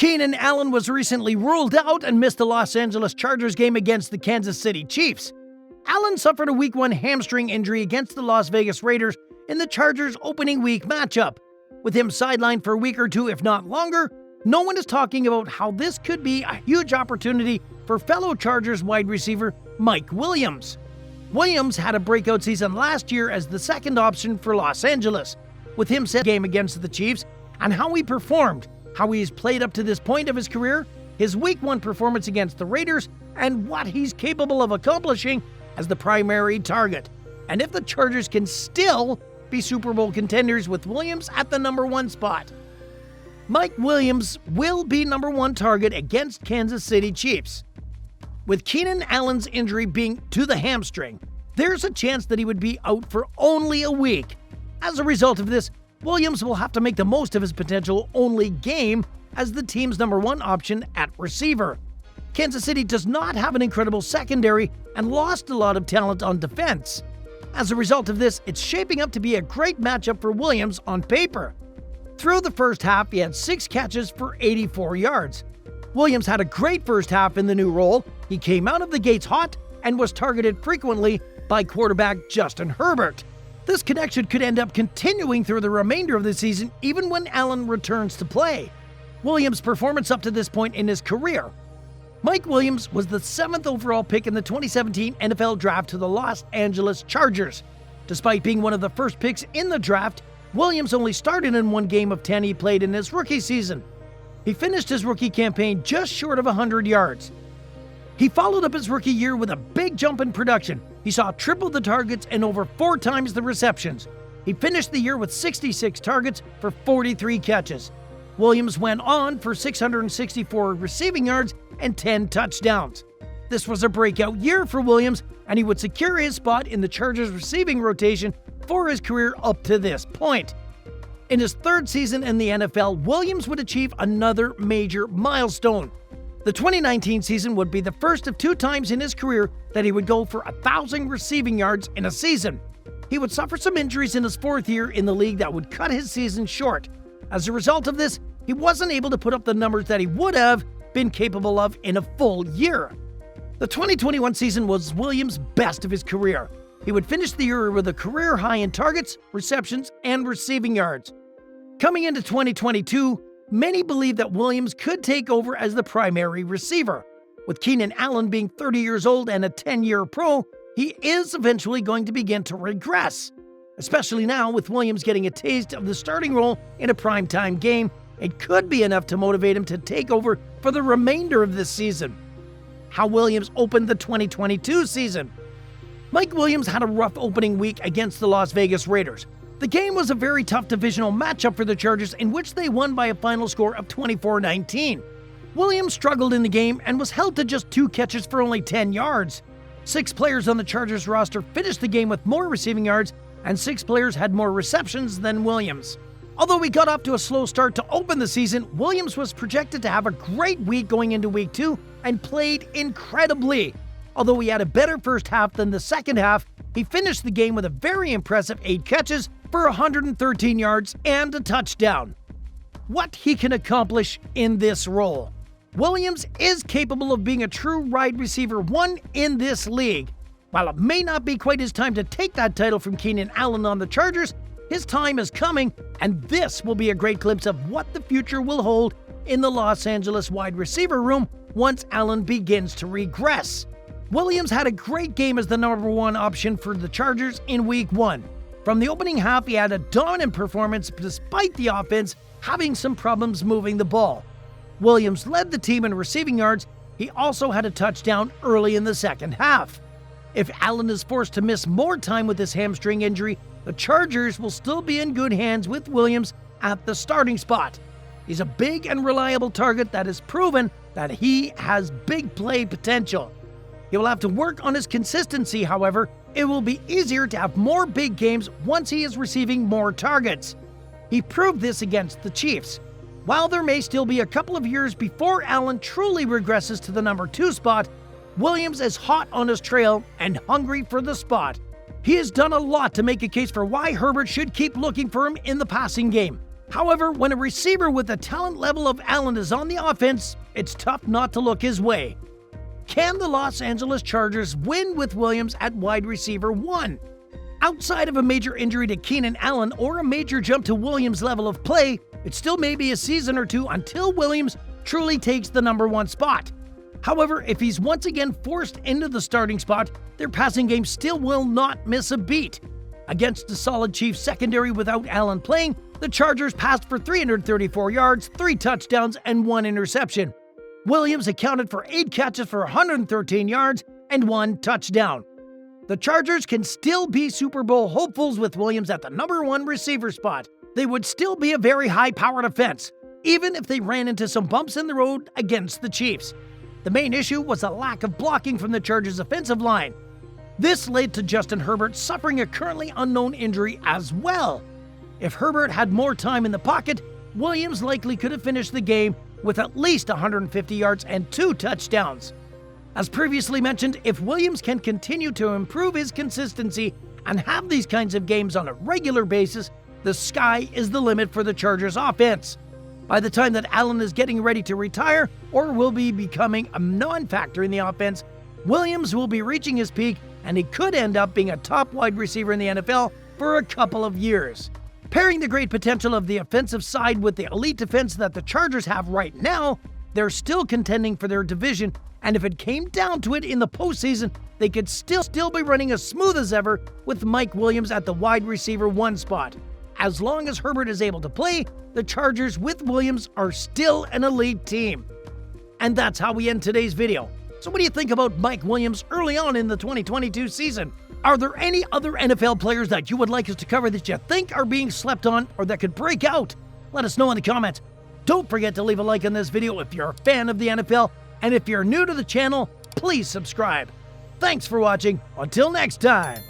Keenan Allen was recently ruled out and missed the Los Angeles Chargers game against the Kansas City Chiefs. Allen suffered a Week 1 hamstring injury against the Las Vegas Raiders in the Chargers' opening week matchup. With him sidelined for a week or two, if not longer, no one is talking about how this could be a huge opportunity for fellow Chargers wide receiver Mike Williams. Williams had a breakout season last year as the second option for Los Angeles. With him set game against the Chiefs and how he performed, how he's played up to this point of his career, his Week 1 performance against the Raiders, and what he's capable of accomplishing as the primary target. And if the Chargers can still be Super Bowl contenders with Williams at the number 1 spot. Mike Williams will be number 1 target against Kansas City Chiefs. With Keenan Allen's injury being to the hamstring, there's a chance that he would be out for only a week. As a result of this, Williams will have to make the most of his potential only game as the team's number 1 option at receiver. Kansas City does not have an incredible secondary and lost a lot of talent on defense. As a result of this, it's shaping up to be a great matchup for Williams on paper. Through the first half, he had 6 catches for 84 yards. Williams had a great first half in the new role. He came out of the gates hot and was targeted frequently by quarterback Justin Herbert. This connection could end up continuing through the remainder of the season even when Allen returns to play. Williams' performance up to this point in his career. Mike Williams was the 7th overall pick in the 2017 NFL Draft to the Los Angeles Chargers. Despite being one of the first picks in the draft, Williams only started in 1 game of 10 he played in his rookie season. He finished his rookie campaign just short of 100 yards. He followed up his rookie year with a big jump in production. He saw triple the targets and over 4 times the receptions. He finished the year with 66 targets for 43 catches. Williams went on for 664 receiving yards and 10 touchdowns. This was a breakout year for Williams, and he would secure his spot in the Chargers' receiving rotation for his career up to this point. In his 3rd season in the NFL, Williams would achieve another major milestone. The 2019 season would be the first of 2 times in his career that he would go for 1,000 receiving yards in a season. He would suffer some injuries in his 4th year in the league that would cut his season short. As a result of this, he wasn't able to put up the numbers that he would have been capable of in a full year. The 2021 season was Williams' best of his career. He would finish the year with a career high in targets, receptions, and receiving yards. Coming into 2022, many believe that Williams could take over as the primary receiver. With Keenan Allen being 30 years old and a 10-year pro, he is eventually going to begin to regress. Especially now with Williams getting a taste of the starting role in a primetime game, it could be enough to motivate him to take over for the remainder of this season. How Williams opened the 2022 season. Mike Williams had a rough opening week against the Las Vegas Raiders. The game was a very tough divisional matchup for the Chargers in which they won by a final score of 24-19. Williams struggled in the game and was held to just 2 catches for only 10 yards. 6 players on the Chargers roster finished the game with more receiving yards, and 6 players had more receptions than Williams. Although he got off to a slow start to open the season, Williams was projected to have a great week going into Week 2 and played incredibly. Although he had a better first half than the second half, he finished the game with a very impressive 8 catches for 113 yards and a touchdown. What he can accomplish in this role. Williams is capable of being a true wide receiver 1 in this league. While it may not be quite his time to take that title from Keenan Allen on the Chargers, his time is coming, and this will be a great glimpse of what the future will hold in the Los Angeles wide receiver room once Allen begins to regress. Williams had a great game as the number 1 option for the Chargers in Week 1. From the opening half, he had a dominant performance despite the offense having some problems moving the ball. Williams led the team in receiving yards. He also had a touchdown early in the second half. If Allen is forced to miss more time with his hamstring injury, the Chargers will still be in good hands with Williams at the starting spot. He's a big and reliable target that has proven that he has big play potential. He will have to work on his consistency, however. It will be easier to have more big games once he is receiving more targets. He proved this against the Chiefs. While there may still be a couple of years before Allen truly regresses to the number 2 spot, Williams is hot on his trail and hungry for the spot. He has done a lot to make a case for why Herbert should keep looking for him in the passing game. However, when a receiver with the talent level of Allen is on the offense, it's tough not to look his way. Can the Los Angeles Chargers win with Williams at wide receiver 1? Outside of a major injury to Keenan Allen or a major jump to Williams' level of play, it still may be a season or two until Williams truly takes the number 1 spot. However, if he's once again forced into the starting spot, their passing game still will not miss a beat. Against a solid Chiefs secondary without Allen playing, the Chargers passed for 334 yards, 3 touchdowns, and 1 interception. Williams accounted for 8 catches for 113 yards and 1 touchdown. The Chargers can still be Super Bowl hopefuls with Williams at the number 1 receiver spot. They would still be a very high-powered offense, even if they ran into some bumps in the road against the Chiefs. The main issue was a lack of blocking from the Chargers' offensive line. This led to Justin Herbert suffering a currently unknown injury as well. If Herbert had more time in the pocket, Williams likely could have finished the game with at least 150 yards and 2 touchdowns. As previously mentioned, if Williams can continue to improve his consistency and have these kinds of games on a regular basis, the sky is the limit for the Chargers offense. By the time that Allen is getting ready to retire or will be becoming a non-factor in the offense, Williams will be reaching his peak and he could end up being a top wide receiver in the NFL for a couple of years. Pairing the great potential of the offensive side with the elite defense that the Chargers have right now, they're still contending for their division, and if it came down to it in the postseason, they could still be running as smooth as ever with Mike Williams at the wide receiver 1 spot. As long as Herbert is able to play, the Chargers with Williams are still an elite team. And that's how we end today's video. So what do you think about Mike Williams early on in the 2022 season? Are there any other NFL players that you would like us to cover that you think are being slept on or that could break out? Let us know in the comments. Don't forget to leave a like on this video if you're a fan of the NFL, and if you're new to the channel, please subscribe. Thanks for watching. Until next time.